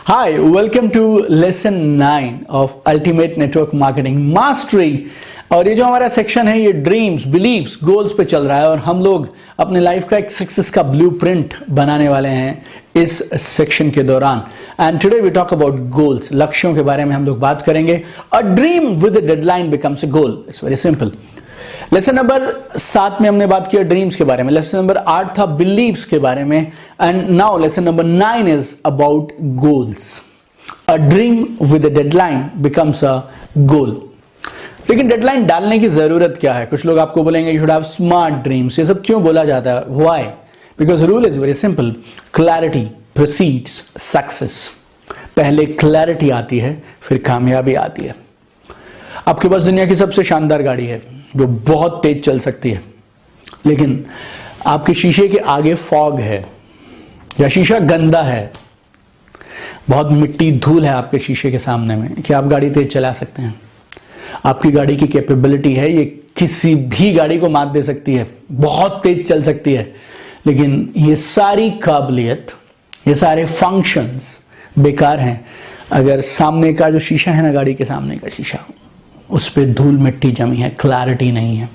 Hi, welcome to lesson 9 of Ultimate Network Marketing Mastery। और ये जो हमारा सेक्शन है ये ड्रीम्स, बिलीव्स, गोल्स पे चल रहा है और हम लोग अपने लाइफ का एक सक्सेस का ब्लूप्रिंट बनाने वाले हैं इस सेक्शन के दौरान। And today we talk about goals, लक्ष्यों के बारे में हम लोग बात करेंगे। A dream with a deadline becomes a goal. It's very simple. Lesson number 7 में हमने बात किया ड्रीम्स के बारे में। लेसन नंबर 8 था बिलीव्स के बारे में। And now lesson number 9 is about goals. A dream with a deadline becomes a goal. लेकिन डेडलाइन डालने की जरूरत क्या है? कुछ लोग आपको बोलेंगे you should have smart dreams. ये सब क्यों बोला जाता है? Why? Because rule is very simple. Clarity proceeds success. पहले क्लैरिटी आती है, फिर कामयाबी आती है। आपके पास दुनिया की सबसे शानदार गाड़ी है जो बहुत तेज चल सकती है, लेकिन आपके शीशे के आगे फॉग है या शीशा गंदा है, बहुत मिट्टी धूल है आपके शीशे के सामने में, कि आप गाड़ी तेज चला सकते हैं? आपकी गाड़ी की कैपेबिलिटी है, ये किसी भी गाड़ी को मात दे सकती है, बहुत तेज चल सकती है, लेकिन ये सारी काबिलियत, ये सारे फंक्शंस बेकार हैं अगर सामने का जो शीशा है ना, गाड़ी के सामने का शीशा, उस पर धूल मिट्टी जमी है, क्लैरिटी नहीं है।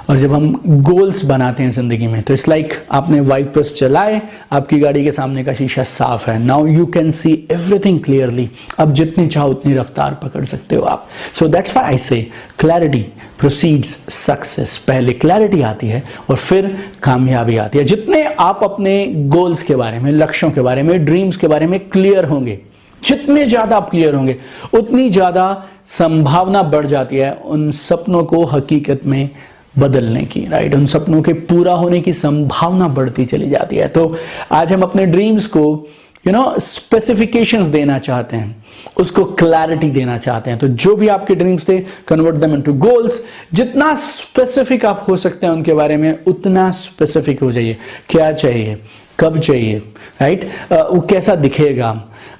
और जब हम गोल्स बनाते हैं जिंदगी में तो इट्स लाइक आपने वाइपर्स चलाए, आपकी गाड़ी के सामने का शीशा साफ है। Now you can see everything clearly. अब जितनी चाहो उतनी रफ्तार पकड़ सकते हो आप। सो दैट्स व्हाई आई से क्लैरिटी प्रोसीड्स सक्सेस। पहले क्लैरिटी आती है और फिर कामयाबी आती है। जितने आप अपने गोल्स के बारे में, लक्ष्यों के बारे में, ड्रीम्स के बारे में क्लियर होंगे, जितने ज्यादा आप क्लियर होंगे, उतनी ज्यादा संभावना बढ़ जाती है उन सपनों को हकीकत में बदलने की। राइट? उन सपनों के पूरा होने की संभावना बढ़ती चली जाती है। तो आज हम अपने ड्रीम्स को स्पेसिफिकेशंस देना चाहते हैं, उसको क्लैरिटी देना चाहते हैं। तो जो भी आपके ड्रीम्स थे, कन्वर्ट देम इनटू गोल्स। जितना स्पेसिफिक आप हो सकते हैं उनके बारे में, उतना स्पेसिफिक हो जाइए। क्या चाहिए, कब चाहिए, राइट? वो कैसा दिखेगा,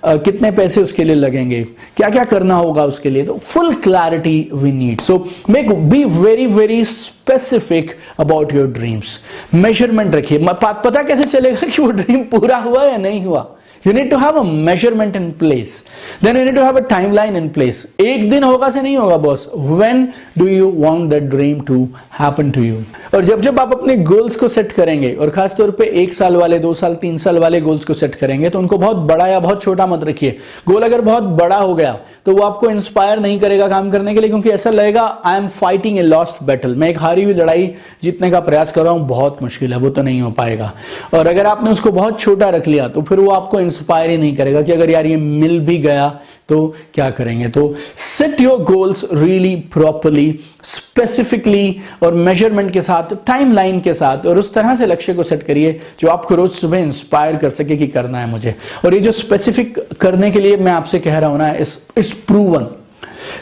कितने पैसे उसके लिए लगेंगे, क्या क्या करना होगा उसके लिए। तो full clarity we need. So make be very very specific about your dreams. Measurement रखिए। पता कैसे चलेगा कि वो ड्रीम पूरा हुआ या नहीं हुआ? You need to have a measurement in place. Then you need to have a timeline in place. एक दिन होगा से नहीं होगा boss. When do you want that dream to happen to you? और जब जब आप अपने गोल्स को सेट करेंगे, और खासतौर पे 1 साल वाले, 2 साल, 3 साल वाले गोल्स को सेट करेंगे, तो उनको बहुत बड़ा या बहुत छोटा मत रखिए। गोल अगर बहुत बड़ा हो गया तो वो आपको इंस्पायर नहीं करेगा काम करने के लिए, क्योंकि ऐसा लगेगा I am fighting a lost battle. मैं एक हारी हुई लड़ाई जीतने का प्रयास कर रहा हूं, बहुत मुश्किल है, वो तो नहीं हो पाएगा। और अगर आपने उसको बहुत छोटा रख लिया तो फिर वो आपको इंस्पायर ही नहीं करेगा कि अगर यार ये मिल भी गया तो क्या करेंगे। तो set your goals really properly, specifically और मेजरमेंट के साथ, टाइमलाइन के साथ, और उस तरह से लक्ष्य को सेट करिए जो आपको रोज सुबह इंस्पायर कर सके कि करना है मुझे। और ये जो स्पेसिफिक करने के लिए मैं आपसे कह रहा हूं ना, इस प्रूवन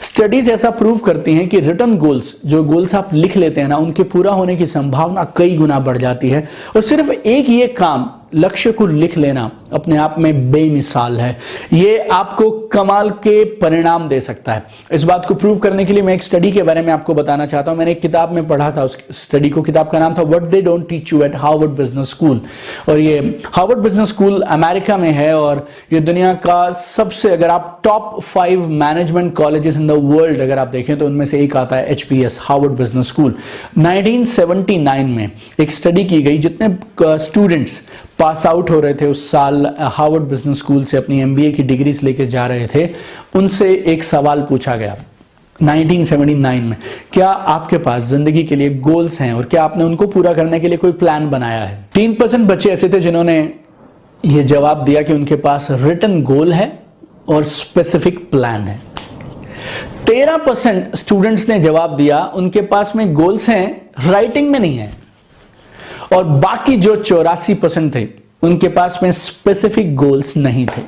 स्टडीज ऐसा प्रूव करती हैं कि रिटन गोल्स, जो गोल्स आप लिख लेते हैं ना, उनके पूरा होने की संभावना कई गुना बढ़ जाती है। और सिर्फ एक ये काम, लक्ष्य को लिख लेना, अपने आप में बेमिसाल है। ये आपको कमाल के परिणाम दे सकता है। इस बात को प्रूव करने के लिए मैं एक स्टडी के बारे में आपको बताना चाहता हूं। मैंने एक किताब में पढ़ा था उस स्टडी को। किताब का नाम था what they don't teach you eight Harvard business school. और ये हार्वर्ड बिजनेस स्कूल अमेरिका में है, और ये दुनिया का सबसे, अगर आप top 5 management colleges in the world अगर आप देखें तो उनमें से एक आता है HBS, हार्वर्ड बिजनेस स्कूल। 1979 में एक स्टडी की गई। जितने स्टूडेंट्स पास आउट हो रहे थे उस साल हार्वर्ड बिजनेस स्कूल से, अपनी MBA की डिग्रीज लेके जा रहे थे, उनसे एक सवाल पूछा गया 1979 में, क्या आपके पास जिंदगी के लिए गोल्स हैं और क्या आपने उनको पूरा करने के लिए कोई प्लान बनाया है? 3% बच्चे ऐसे थे जिन्होंने ये जवाब दिया कि उनके पास रिटन गोल है और स्पेसिफिक प्लान है। 13% स्टूडेंट्स ने जवाब दिया उनके पास में गोल्स हैं, राइटिंग में नहीं है। और बाकी जो 84% थे उनके पास में स्पेसिफिक गोल्स नहीं थे।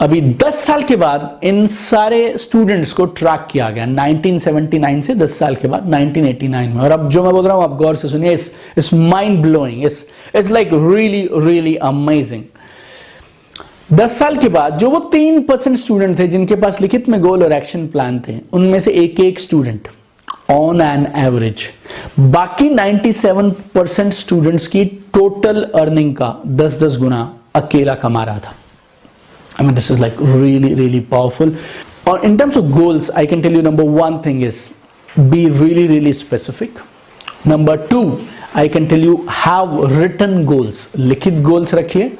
अभी 10 साल के बाद इन सारे स्टूडेंट्स को ट्रैक किया गया, 1979 से 10 साल के बाद 1989 में। और अब जो मैं बोल रहा हूं आप गौर से सुनिए, इस mind blowing, it's like really really amazing. 10 साल के बाद जो वो 3% स्टूडेंट थे जिनके पास लिखित में गोल और एक्शन प्लान थे, उनमें से एक स्टूडेंट ऑन एन एवरेज बाकी 97% स्टूडेंट्स की टोटल अर्निंग का 10-10 गुना अकेला कमा रहा था। I mean, this is like really, really powerful. Or in terms of goals, I can tell you number one thing is be really, really specific. Number two, I can tell you have written goals. लिखित goals रखिए.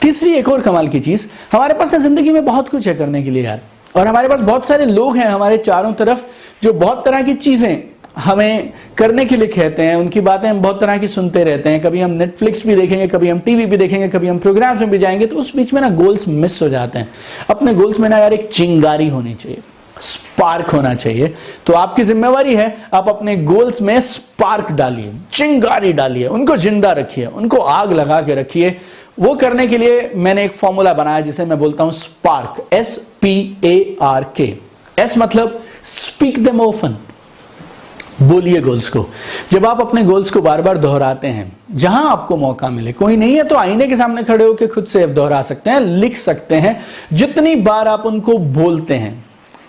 तीसरी एक और कमाल की चीज, हमारे पास ना जिंदगी में बहुत कुछ है करने के लिए यार, और हमारे पास बहुत सारे लोग हैं हमारे चारों तरफ जो बहुत तरह की चीजें हमें करने के लिए कहते हैं, उनकी बातें हम बहुत तरह की सुनते रहते हैं. कभी हम नेटफ्लिक्स भी देखेंगे, कभी हम टीवी भी देखेंगे, कभी हम प्रोग्राम्स में भी जाएंगे, तो उस बीच में ना गोल्स मिस हो जाते हैं. अपने गोल्स में ना यार एक चिंगारी होनी चाहिए, स्पार्क होना चाहिए. तो आपकी जिम्मेवारी है आप अपने गोल्स में स्पार्क डालिए, चिंगारी डालिए, उनको जिंदा रखिए, उनको आग लगा के रखिए. वो करने के लिए मैंने एक फॉर्मूला बनाया जिसे मैं बोलता हूं स्पार्क, SPARK. एस मतलब स्पीक देम ऑफन, बोलिए गोल्स को. जब आप अपने गोल्स को बार बार दोहराते हैं, जहां आपको मौका मिले, कोई नहीं है तो आईने के सामने खड़े होकर खुद से दोहरा सकते हैं, लिख सकते हैं. जितनी बार आप उनको बोलते हैं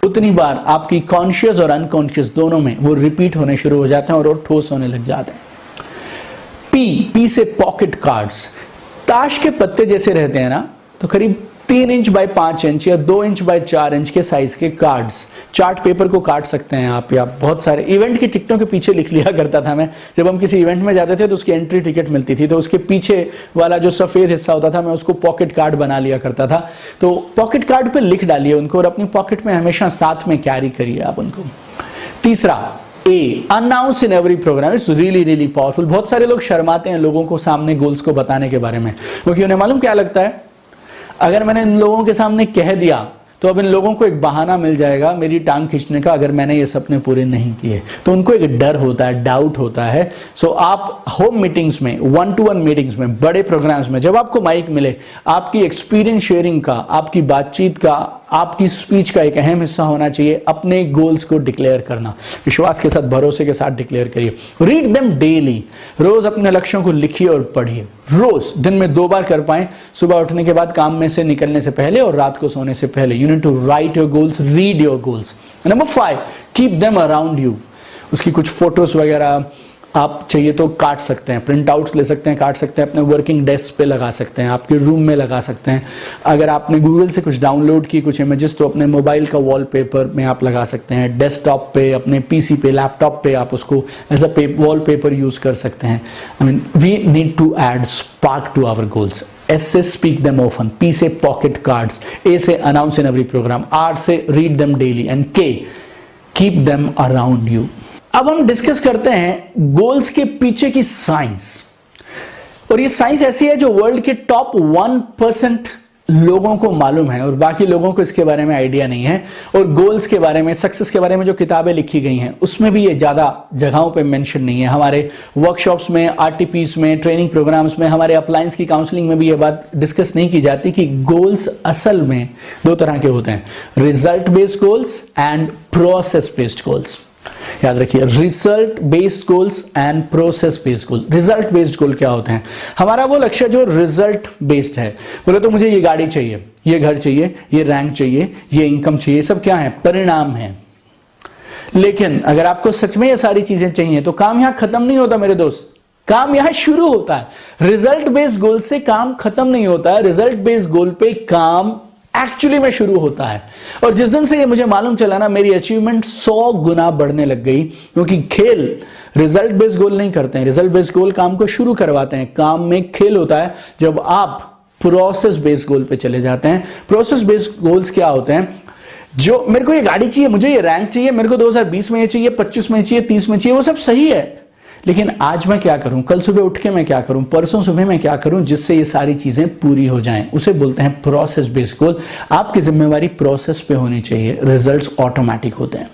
उतनी बार आपकी कॉन्शियस और अनकॉन्शियस दोनों में वो रिपीट होने शुरू हो जाते हैं और ठोस होने लग जाते हैं. पी से पॉकेट कार्ड्स. ताश के पत्ते जैसे रहते हैं ना, तो करीब 3 इंच बाय 5 इंच या 2 इंच बाय 4 इंच के साइज के कार्ड्स, चार्ट पेपर को काट सकते हैं आप, या बहुत सारे इवेंट की टिकटों के पीछे लिख लिया करता था मैं. जब हम किसी इवेंट में जाते थे तो उसकी एंट्री टिकट मिलती थी, तो उसके पीछे वाला जो सफेद हिस्सा होता था मैं उसको पॉकेट कार्ड बना लिया करता था. तो पॉकेट कार्ड पे लिख डालिए उनको और अपनी पॉकेट में हमेशा साथ में कैरी करिए आप उनको. तीसरा A, announce in every programme. It's really really powerful. बहुत सारे लोग शर्माते हैं लोगों को सामने गोल्स को बताने के बारे में, क्योंकि उन्हें मालूम क्या लगता है, अगर मैंने इन लोगों के सामने कह दिया तो अब इन लोगों को एक बहाना मिल जाएगा मेरी टांग खींचने का अगर मैंने ये सपने पूरे नहीं किए. तो उनको एक डर होता है, डाउट होता है. सो आप होम मीटिंग्स में, 1-to-1 मीटिंग्स में, बड़े प्रोग्राम्स में जब आपको माइक मिले, आपकी एक्सपीरियंस शेयरिंग का, आपकी बातचीत का, आपकी स्पीच का एक अहम हिस्सा होना चाहिए अपने गोल्स को डिक्लेयर करना. विश्वास के साथ, भरोसे के साथ डिक्लेयर करिए. Read them daily. रोज अपने लक्ष्यों को लिखिए और पढ़िए. रोज दिन में 2 बार कर पाएं, सुबह उठने के बाद, काम में से निकलने से पहले और रात को सोने से पहले. You need to write your goals, read your goals. Number 5, keep them around you. उसकी कुछ फोटोज वगैरह आप चाहिए तो काट सकते हैं, प्रिंट आउट्स ले सकते हैं, काट सकते हैं, अपने वर्किंग डेस्क पे लगा सकते हैं, आपके रूम में लगा सकते हैं. अगर आपने गूगल से कुछ डाउनलोड की कुछ इमेजेस तो अपने मोबाइल का वॉलपेपर में आप लगा सकते हैं, डेस्कटॉप पे, अपने पीसी पे, लैपटॉप पे आप उसको एज अ वॉलपेपर यूज कर सकते हैं. I mean we need to add spark to our goals. S से स्पीक देम ऑफन, पी से पॉकेट कार्ड्स, ए से announce in every programme, R से read them daily and K keep them around you. अब हम discuss करते हैं goals के पीछे की साइंस. और ये साइंस ऐसी है जो वर्ल्ड के टॉप 1% लोगों को मालूम है और बाकी लोगों को इसके बारे में आइडिया नहीं है. और गोल्स के बारे में, सक्सेस के बारे में जो किताबें लिखी गई हैं उसमें भी ये ज्यादा जगहों पे मेंशन नहीं है. हमारे वर्कशॉप्स में, आरटीपीस में, ट्रेनिंग प्रोग्राम्स में, हमारे अपलायंस की काउंसलिंग में भी ये बात डिस्कस नहीं की जाती कि गोल्स असल में 2 तरह के होते हैं, result based goals and process based goals. याद रखिए, result based goals and process based goal. Result based goal क्या होते हैं? हमारा वो लक्ष्य जो रिजल्ट बेस्ड है. बोले तो मुझे ये गाड़ी चाहिए, ये घर चाहिए, ये रैंक चाहिए, ये इनकम चाहिए, सब क्या है? परिणाम है. लेकिन अगर आपको सच में ये सारी चीजें चाहिए तो काम यहां खत्म नहीं होता मेरे दोस्त, काम यहां शुरू होता है. रिजल्ट बेस्ड गोल से काम खत्म नहीं होता है, रिजल्ट बेस्ड गोल पे काम एक्चुअली में शुरू होता है. और जिस दिन से ये मुझे मालूम चला ना, मेरी अचीवमेंट 100 गुना बढ़ने लग गई. क्योंकि खेल रिजल्ट बेस्ड गोल नहीं करते हैं, रिजल्ट बेस्ड गोल काम को शुरू करवाते हैं. काम में खेल होता है जब आप प्रोसेस बेस्ड गोल पे चले जाते हैं. प्रोसेस बेस्ड गोल्स क्या होते हैं? जो मेरे को ये गाड़ी चाहिए, मुझे ये रैंक चाहिए, मेरे को 2020 में ये चाहिए, 25 में चाहिए, 30 में चाहिए, वो सब सही है. लेकिन आज मैं क्या करूं, कल सुबह उठ के मैं क्या करूं, परसों सुबह मैं क्या करूं जिससे ये सारी चीजें पूरी हो जाएं, उसे बोलते हैं प्रोसेस बेस्ड गोल. आपकी जिम्मेवारी प्रोसेस पे होनी चाहिए, रिजल्ट्स ऑटोमेटिक होते हैं.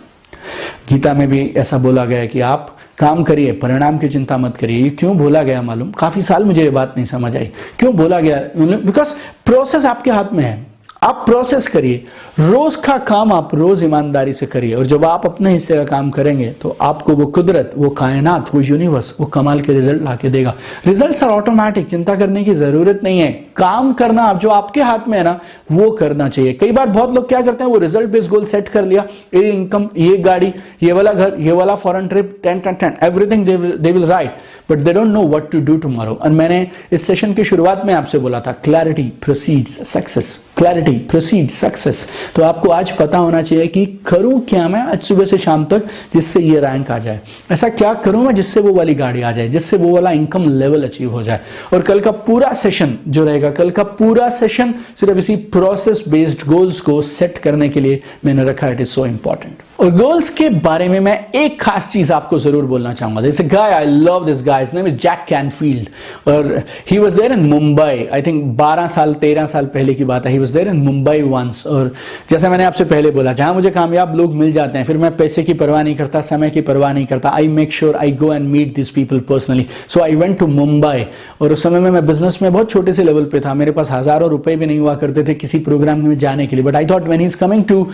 गीता में भी ऐसा बोला गया है कि आप काम करिए, परिणाम की चिंता मत करिए. ये क्यों बोला गया मालूम? काफी साल मुझे ये बात नहीं समझ आई क्यों बोला गया. बिकॉज प्रोसेस आपके हाथ में है, आप प्रोसेस करिए. रोज का काम आप रोज ईमानदारी से करिए और जब आप अपने हिस्से का काम करेंगे तो आपको वो कुदरत, वो कायनात, वो यूनिवर्स, वो कमाल के रिजल्ट लाके देगा. रिजल्ट्स आर ऑटोमेटिक, चिंता करने की जरूरत नहीं है. काम करना आप जो आपके हाथ में है ना वो करना चाहिए। कई बार बहुत लोग क्या करते हैं, वो रिजल्ट बेस्ड गोल सेट कर लिया, ये इनकम, ये गाड़ी, ये वाला घर, ये वाला foreign trip, 10 everything they will write, but they don't know what to do tomorrow. और मैंने इस सेशन की शुरुआत में आपसे बोला था, clarity proceeds success, clarity proceeds success. तो आपको आज पता होना चाहिए कि करूं क्या मैं आज सुबह से शाम तक जिससे ये रैंक आ जाए, ऐसा क्या करूं मैं जिससे वो वाली गाड़ी आ जाए, जिससे वो वाला इनकम लेवल अचीव हो जाए। और कल का पूरा सेशन जो रहेगा, कल का पूरा सेशन सिर्फ इसी प्रोसेस बेस्ड गोल्स को सेट करने के लिए मैंने रखा है। It is so important. और गोल्स के बारे में मैं एक खास चीज आपको जरूर बोलना चाहूंगा। जैसे guy, I love this guy, his name is Jack Canfield, और he was there in Mumbai, I think 12 साल 13 साल पहले की बात है। He was there in Mumbai once. और जैसा मैंने आपसे पहले बोला, जहां मुझे कामयाब लोग मिल जाते हैं, फिर मैं पैसे की परवाह नहीं करता, समय की परवाह नहीं करता, I make sure I go and meet this people personally. So I went to Mumbai, और उस समय में मैं बिजनेस में बहुत छोटे से लेवल पे था, मेरे पास हजारों रुपए भी नहीं हुआ करते थे किसी प्रोग्राम में जाने के लिए, but I thought when he is coming to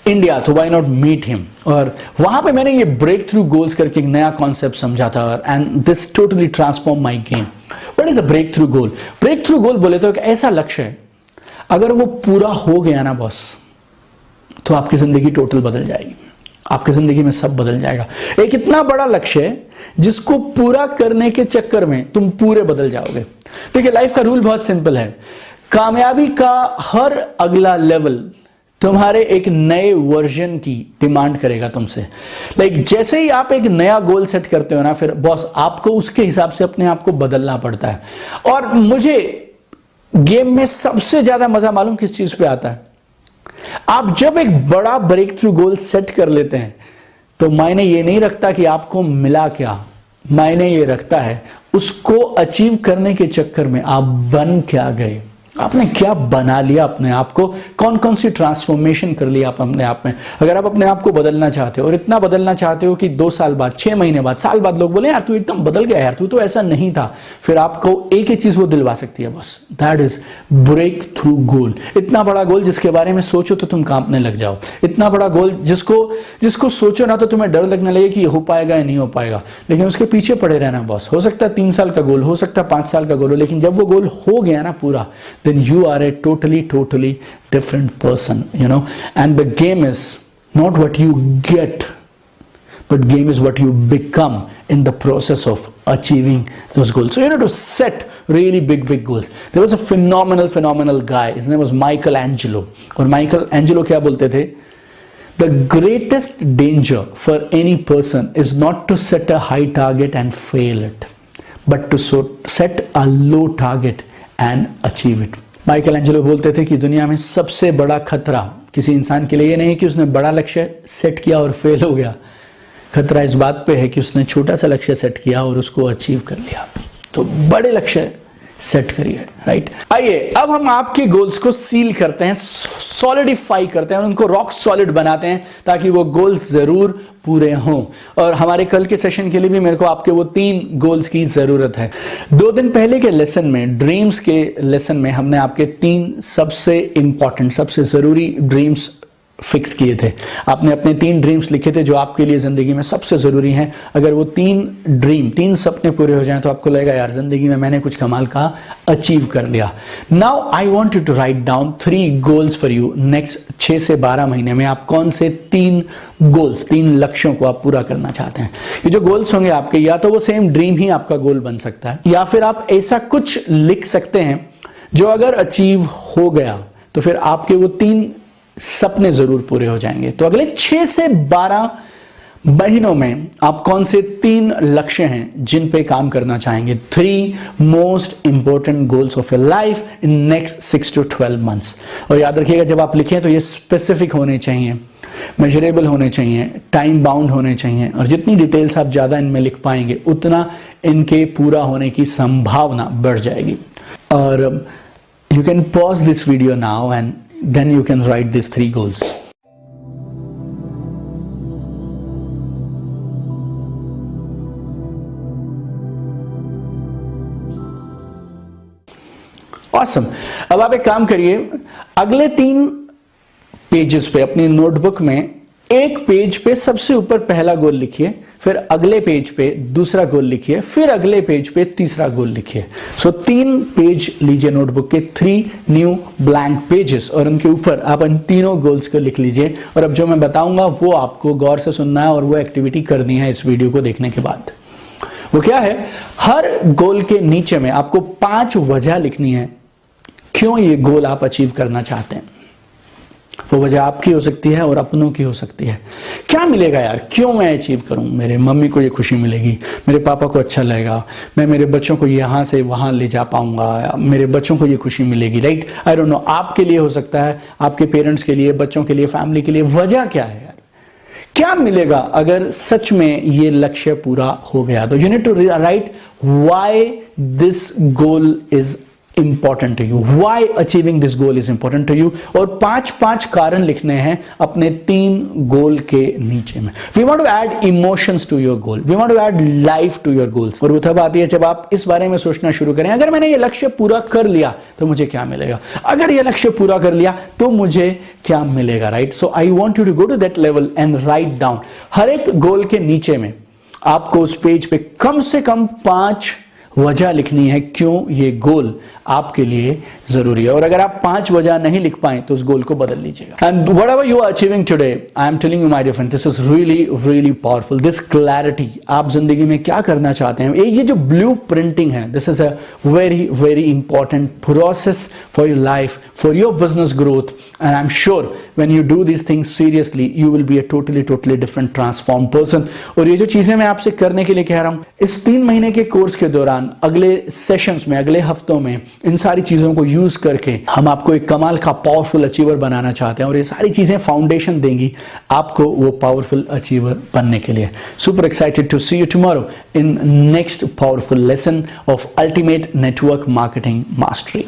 India तो व्हाई नॉट मीट हिम। और वहां पे मैंने ये ब्रेक थ्रू गोल्स करके एक नया कॉन्सेप्ट समझा था, and this totally transform my game. What is a breakthrough goal? Breakthrough goal बोले तो एक ऐसा लक्ष्य है, अगर वो पूरा हो गया ना बॉस, तो आपकी जिंदगी टोटल बदल जाएगी, आपकी जिंदगी में सब बदल जाएगा। एक इतना बड़ा लक्ष्य है जिसको पूरा करने के चक्कर में तुम पूरे बदल जाओगे। देखिए, लाइफ का रूल बहुत सिंपल है, कामयाबी का हर अगला लेवल तुम्हारे एक नए वर्जन की डिमांड करेगा तुमसे। लाइक जैसे ही आप एक नया गोल सेट करते हो ना, फिर बॉस आपको उसके हिसाब से अपने आप को बदलना पड़ता है। और मुझे गेम में सबसे ज्यादा मजा मालूम किस चीज पे आता है? आप जब एक बड़ा ब्रेक थ्रू गोल सेट कर लेते हैं, तो मायने ये नहीं रखता कि आपको मिला क्या, मायने ये रखता है उसको अचीव करने के चक्कर में आप बन क्या गए, आपने क्या बना लिया अपने आप को, कौन कौन सी ट्रांसफॉर्मेशन कर लिया आप अपने आप में। अगर आप अपने आप को बदलना चाहते हो, और इतना बदलना चाहते हो कि 2 साल बाद, 6 महीने बाद, साल बाद लोग बोले यार तू एकदम बदल गया, यार तू तो ऐसा नहीं था, फिर आपको एक ही चीज वो दिलवा सकती है बस, दैट इज ब्रेक थ्रू गोल। इतना बड़ा गोल जिसके बारे में सोचो तो तुम कांपने लग जाओ, इतना बड़ा गोल जिसको सोचो ना तो तुम्हें डर लगने लगे कि ये हो पाएगा या नहीं हो पाएगा, लेकिन उसके पीछे पड़े रहना बॉस। हो सकता है 3 साल का गोल, हो सकता है 5 साल का गोल हो, लेकिन जब वो गोल हो गया ना पूरा, then you are a totally different person, and the game is not what you get, but game is what you become in the process of achieving those goals. So you need to set really big goals. There was a phenomenal guy, his name was Michelangelo. और Michelangelo क्या बोलते थे? The greatest danger for any person is not to set a high target and fail it, but to set a low target and achieve it. Michael Angelo बोलते थे कि दुनिया में सबसे बड़ा खतरा किसी इंसान के लिए ये नहीं कि उसने बड़ा लक्ष्य सेट किया और फेल हो गया, खतरा इस बात पे है कि उसने छोटा सा लक्ष्य सेट किया और उसको अचीव कर लिया। तो बड़े लक्ष्य सेट करिए, राइट। आइए अब हम आपके गोल्स को सील करते हैं, सॉलिडिफाई करते हैं और उनको रॉक सॉलिड बनाते हैं ताकि वो गोल्स जरूर पूरे हों। और हमारे कल के सेशन के लिए भी मेरे को आपके वो 3 गोल्स की जरूरत है। 2 दिन पहले के लेसन में, ड्रीम्स के लेसन में, हमने आपके 3 सबसे इंपॉर्टेंट, सबसे जरूरी ड्रीम्स फिक्स किए थे। आपने अपने 3 ड्रीम्स लिखे थे जो आपके लिए जिंदगी में सबसे जरूरी हैं। अगर वो 3 सपने पूरे हो जाएं तो आपको लगेगा यार जिंदगी में मैंने कुछ कमाल का अचीव कर लिया। Now I want you to write down 3 goals for you. Next 6 से 12 महीने में आप कौन से 3 गोल्स, 3 लक्ष्यों को आप पूरा करना चाहते हैं। ये जो गोल्स होंगे आपके, या तो वो सेम ड्रीम ही आपका गोल बन सकता है, या फिर आप ऐसा कुछ लिख सकते हैं जो अगर अचीव हो गया तो फिर आपके वो 3 सपने जरूर पूरे हो जाएंगे। तो अगले 6 से 12 महीनों में आप कौन से 3 लक्ष्य हैं जिन पे काम करना चाहेंगे? 3 most important goals of your life in next 6 to 12 months। और याद रखिएगा जब आप लिखें तो ये स्पेसिफिक होने चाहिए, मेजरेबल होने चाहिए, टाइम बाउंड होने चाहिए, और जितनी डिटेल्स आप ज्यादा इनमें लिख पाएंगे उतना इनके पूरा होने की संभावना बढ़ जाएगी। और you can pause this video now and then you can write these 3 goals. Awesome. अब आप एक काम करिए, अगले 3 पेजेस पे अपनी नोटबुक में एक पेज पे सबसे ऊपर पहला गोल लिखिए, फिर अगले पेज पे दूसरा गोल लिखिए, फिर अगले पेज पे तीसरा गोल लिखिए। सो 3 पेज लीजिए नोटबुक के, 3 न्यू ब्लैंक पेजेस, और उनके ऊपर आप इन तीनों गोल्स को लिख लीजिए। और अब जो मैं बताऊंगा वो आपको गौर से सुनना है और वो एक्टिविटी करनी है इस वीडियो को देखने के बाद। वो क्या है, हर गोल के नीचे में आपको 5 वजह लिखनी है क्यों ये गोल आप अचीव करना चाहते हैं। वो वजह आपकी हो सकती है और अपनों की हो सकती है। क्या मिलेगा यार, क्यों मैं अचीव करूं, मेरे मम्मी को ये खुशी मिलेगी, मेरे पापा को अच्छा लगेगा, मैं मेरे बच्चों को यहां से वहां ले जा पाऊंगा, मेरे बच्चों को ये खुशी मिलेगी, राइट। आई डोंट नो, आपके लिए हो सकता है, आपके पेरेंट्स के लिए, बच्चों के लिए, फैमिली के लिए। वजह क्या है यार, क्या मिलेगा अगर सच में ये लक्ष्य पूरा हो गया। तो you need to write why this goal is important to you, why achieving this goal is important to you, और 5 कारण लिखने हैं अपने 3 गोल के नीचे में। We want to add emotions to your goal, we want to add life to your goals. और वो तब आती है जब आप इस बारे में सोचना शुरू करें, अगर मैंने ये लक्ष्य पूरा कर लिया तो मुझे क्या मिलेगा, अगर ये लक्ष्य पूरा कर लिया तो मुझे क्या मिलेगा, right. So I want you to go to that level and write down. हर एक गोल के नीचे में आपको उस पेज पे कम से कम 5 वजह लिखनी है क्यों ये गोल आपके लिए जरूरी है। और अगर आप 5 वजह नहीं लिख पाए तो उस गोल को बदल लीजिएगा। And whatever you are achieving today, I am telling you my dear friend, this is really really powerful. This clarity, आप जिंदगी में क्या करना चाहते हैं, ये जो ब्लू प्रिंटिंग है, this is a very very important process for your life, for your business growth. And I am sure when you do this things seriously, you will be a totally different transform person. और ये जो चीजें मैं आपसे करने के लिए कह रहा हूं, इस 3 महीने के कोर्स के दौरान, अगले सेशंस में, अगले हफ्तों में, इन सारी चीजों को यूज करके हम आपको एक कमाल का पावरफुल अचीवर बनाना चाहते हैं। और ये सारी चीजें फाउंडेशन देंगी आपको वो पावरफुल अचीवर बनने के लिए। Super excited to see you tomorrow in next powerful lesson of ultimate network marketing mastery.